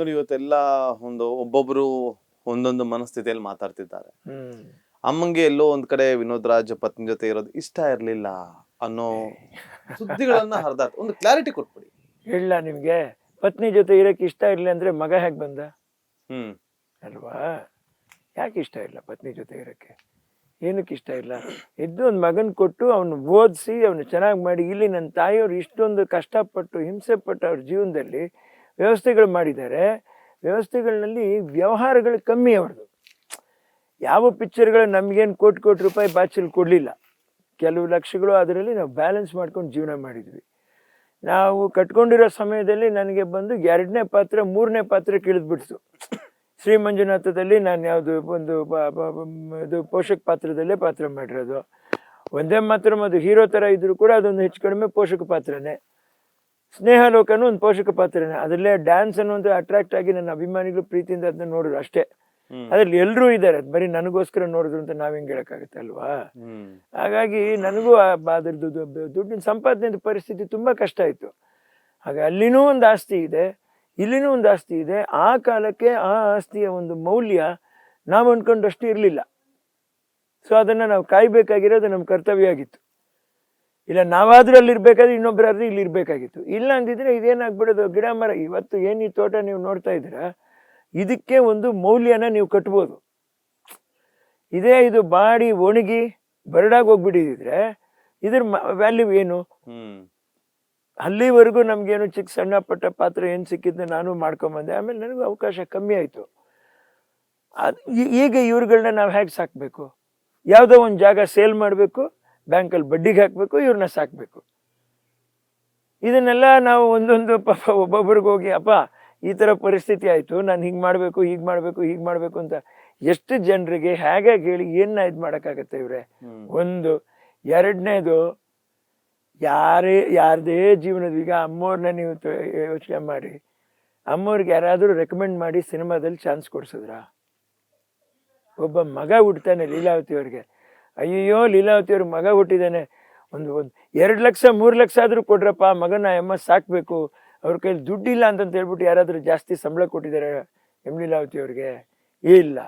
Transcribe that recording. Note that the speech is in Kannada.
ನೋಡಿ ಇವತ್ತೆಲ್ಲ ಒಬ್ಬೊಬ್ರು ಒಂದೊಂದು ಮನಸ್ಥಿತಿಯಲ್ಲಿ ಮಾತಾಡ್ತಿದ್ದಾರೆ. ಅಮ್ಮಂಗೆ ಎಲ್ಲೋ ಒಂದ್ ಕಡೆ ವಿನೋದ್ ರಾಜ್ ಪತ್ನಿ ಜೊತೆ ಇರೋದು ಇಷ್ಟ ಇರ್ಲಿಲ್ಲ ಅನ್ನೋ ಸುದ್ದಿಗಳನ್ನ ಹರಿದಾಡ್ತ. ಒಂದು ಕ್ಲಾರಿಟಿ ಕೊಟ್ಬಿಡಿ. ಹೇಳ ನಿಮ್ಗೆ, ಪತ್ನಿ ಜೊತೆ ಇರಕ್ಕೆ ಇಷ್ಟ ಇರ್ಲಿ ಅಂದ್ರೆ ಮಗ ಹೇಗ್ ಬಂದ ಅಲ್ವಾ? ಯಾಕೆ ಇಷ್ಟ ಇಲ್ಲ ಪತ್ನಿ ಜೊತೆ ಇರಕ್ಕೆ? ಏನಕ್ಕೆ ಇಷ್ಟ ಇಲ್ಲ? ಎದ್ದು ಒಂದು ಮಗನ್ ಕೊಟ್ಟು ಅವನು ಓದಿಸಿ ಅವನು ಚೆನ್ನಾಗಿ ಮಾಡಿ, ಇಲ್ಲಿ ನನ್ನ ತಾಯಿಯವ್ರು ಇಷ್ಟೊಂದು ಕಷ್ಟಪಟ್ಟು ಹಿಂಸೆ ಪಟ್ಟು ಅವ್ರ ಜೀವನದಲ್ಲಿ ವ್ಯವಸ್ಥೆಗಳು ಮಾಡಿದ್ದಾರೆ. ವ್ಯವಸ್ಥೆಗಳಲ್ಲಿ ವ್ಯವಹಾರಗಳು ಕಮ್ಮಿ ಅವ್ರದ್ದು. ಯಾವ ಪಿಕ್ಚರ್ಗಳು ನಮಗೇನು ಕೋಟಿ ರೂಪಾಯಿ ಬಾಚಿಲ್ ಕೊಡಲಿಲ್ಲ, ಕೆಲವು ಲಕ್ಷಗಳು ಅದರಲ್ಲಿ ನಾವು ಬ್ಯಾಲೆನ್ಸ್ ಮಾಡ್ಕೊಂಡು ಜೀವನ ಮಾಡಿದ್ವಿ. ನಾವು ಕಟ್ಕೊಂಡಿರೋ ಸಮಯದಲ್ಲಿ ನನಗೆ ಬಂದು 2ನೇ ಪಾತ್ರ 3ನೇ ಪಾತ್ರ ಕೇಳಿದ್ಬಿಡ್ತು. ಶ್ರೀ ಮಂಜುನಾಥದಲ್ಲಿ ನಾನು ಯಾವುದು ಒಂದು ಇದು ಪೋಷಕ ಪಾತ್ರದಲ್ಲೇ ಪಾತ್ರ ಮಾಡಿರೋದು. ಒಂದೇ ಮಾತ್ರ ಅದು ಹೀರೋ ಥರ ಇದ್ರೂ ಕೂಡ ಅದೊಂದು ಹೆಚ್ಚು ಕಡಿಮೆ ಪೋಷಕ ಪಾತ್ರನೇ. ಸ್ನೇಹ ಲೋಕನೂ ಒಂದು ಪೋಷಕ ಪಾತ್ರನೇ. ಅದರಲ್ಲೇ ಡ್ಯಾನ್ಸ್ ಅನ್ನುವಂಥ ಅಟ್ರಾಕ್ಟ್ ಆಗಿ ನನ್ನ ಅಭಿಮಾನಿಗಳು ಪ್ರೀತಿಯಿಂದ ಅದನ್ನ ನೋಡಿದ್ರು ಅಷ್ಟೇ. ಅದ್ರಲ್ಲಿ ಎಲ್ಲರೂ ಇದ್ದಾರೆ, ಅದು ಬರೀ ನನಗೋಸ್ಕರ ನೋಡಿದ್ರು ಅಂತ ನಾವ್ ಹೆಂಗ್ ಹೇಳಕ್ಕಾಗತ್ತೆ ಅಲ್ವಾ? ಹಾಗಾಗಿ ನನಗೂ ಅದ್ರದ್ದು ದುಡ್ಡಿನ ಸಂಪಾದನೆ ಪರಿಸ್ಥಿತಿ ತುಂಬಾ ಕಷ್ಟ ಆಯ್ತು. ಹಾಗೆ ಅಲ್ಲಿನೂ ಒಂದು ಆಸ್ತಿ ಇದೆ, ಇಲ್ಲಿನೂ ಒಂದು ಆಸ್ತಿ ಇದೆ. ಆ ಕಾಲಕ್ಕೆ ಆ ಆಸ್ತಿಯ ಒಂದು ಮೌಲ್ಯ ನಾವು ಅನ್ಕೊಂಡಷ್ಟು ಇರಲಿಲ್ಲ. ಸೊ ಅದನ್ನ ನಾವು ಕಾಯ್ಬೇಕಾಗಿರೋದು ನಮ್ಮ ಕರ್ತವ್ಯ ಆಗಿತ್ತು. ಇಲ್ಲ ನಾವಾದ್ರೂ ಅಲ್ಲಿ ಇರ್ಬೇಕಾದ್ರೆ ಇನ್ನೊಬ್ಬರಾದ್ರೂ ಇಲ್ಲಿ ಇರ್ಬೇಕಾಗಿತ್ತು. ಇಲ್ಲ ಅಂದಿದ್ರೆ ಇದೇನಾಗ್ಬಿಡೋದು, ಗಿಡ ಮರ ಇವತ್ತು ಏನ್ ಈ ತೋಟ ನೀವು ನೋಡ್ತಾ ಇದ್ದೀರಾ, ಇದಕ್ಕೆ ಒಂದು ಮೌಲ್ಯನ ನೀವು ಕಟ್ಬೋದು. ಇದೇ ಇದು ಬಾಡಿ ಒಣಗಿ ಬರಡಾಗಿ ಹೋಗ್ಬಿಟ್ಟಿದ್ರೆ ಇದ್ರ ವ್ಯಾಲ್ಯೂ ಏನು? ಅಲ್ಲಿವರೆಗೂ ನಮ್ಗೇನು ಚಿಕ್ಕ ಸಣ್ಣ ಪಟ್ಟ ಪಾತ್ರ ಏನ್ ಸಿಕ್ಕಿದ್ನ ನಾನು ಮಾಡ್ಕೊಂಬಂದೆ. ಆಮೇಲೆ ನನಗೂ ಅವಕಾಶ ಕಮ್ಮಿ ಆಯ್ತು. ಈಗ ಇವ್ರುಗಳನ್ನ ನಾವು ಹೇಗೆ ಸಾಕ್ಬೇಕು? ಯಾವುದೋ ಒಂದು ಜಾಗ ಸೇಲ್ ಮಾಡಬೇಕು, ಬ್ಯಾಂಕಲ್ಲಿ ಬಡ್ಡಿಗೆ ಹಾಕ್ಬೇಕು, ಇವ್ರನ್ನ ಸಾಕ್ಬೇಕು. ಇದನ್ನೆಲ್ಲ ನಾವು ಒಂದೊಂದು ಪಾಪ ಒಬ್ಬೊಬ್ರಿಗೆ ಹೋಗಿ ಅಪ್ಪ ಈ ಥರ ಪರಿಸ್ಥಿತಿ ಆಯಿತು, ನಾನು ಹಿಂಗೆ ಮಾಡಬೇಕು ಹೀಗೆ ಮಾಡಬೇಕು ಹೀಗೆ ಮಾಡಬೇಕು ಅಂತ ಎಷ್ಟು ಜನರಿಗೆ ಹೇಗೆ ಹೇಳಿ ಏನ ಇದು ಮಾಡೋಕ್ಕಾಗತ್ತೆ ಇವ್ರೆ? ಒಂದು. ಎರಡನೇದು, ಯಾರದೇ ಜೀವನದ, ಈಗ ಅಮ್ಮವ್ರನ್ನ ನೀವು ಯೋಚನೆ ಮಾಡಿ, ಅಮ್ಮವ್ರಿಗೆ ಯಾರಾದರೂ ರೆಕಮೆಂಡ್ ಮಾಡಿ ಸಿನಿಮಾದಲ್ಲಿ ಚಾನ್ಸ್ ಕೊಡ್ಸಿದ್ರ? ಒಬ್ಬ ಮಗ ಹುಡ್ತಾನೆ ಲೀಲಾವತಿ ಅವ್ರಿಗೆ, ಅಯ್ಯೋ ಲೀಲಾವತಿ ಅವ್ರಿಗೆ ಮಗ ಹುಟ್ಟಿದ್ದಾನೆ, ಒಂದು 2 ಲಕ್ಷ 3 ಲಕ್ಷ ಆದರೂ ಕೊಡ್ರಪ್ಪ, ಮಗನ ಅಮ್ಮ ಸಾಕ್ಬೇಕು, ಅವ್ರ ಕೈಲಿ ದುಡ್ಡಿಲ್ಲ ಅಂತ ಹೇಳ್ಬಿಟ್ಟು ಯಾರಾದರೂ ಜಾಸ್ತಿ ಸಂಬಳ ಕೊಟ್ಟಿದ್ದಾರೆ ಎಂ ಲೀಲಾವತಿ ಅವ್ರಿಗೆ? ಇಲ್ಲ.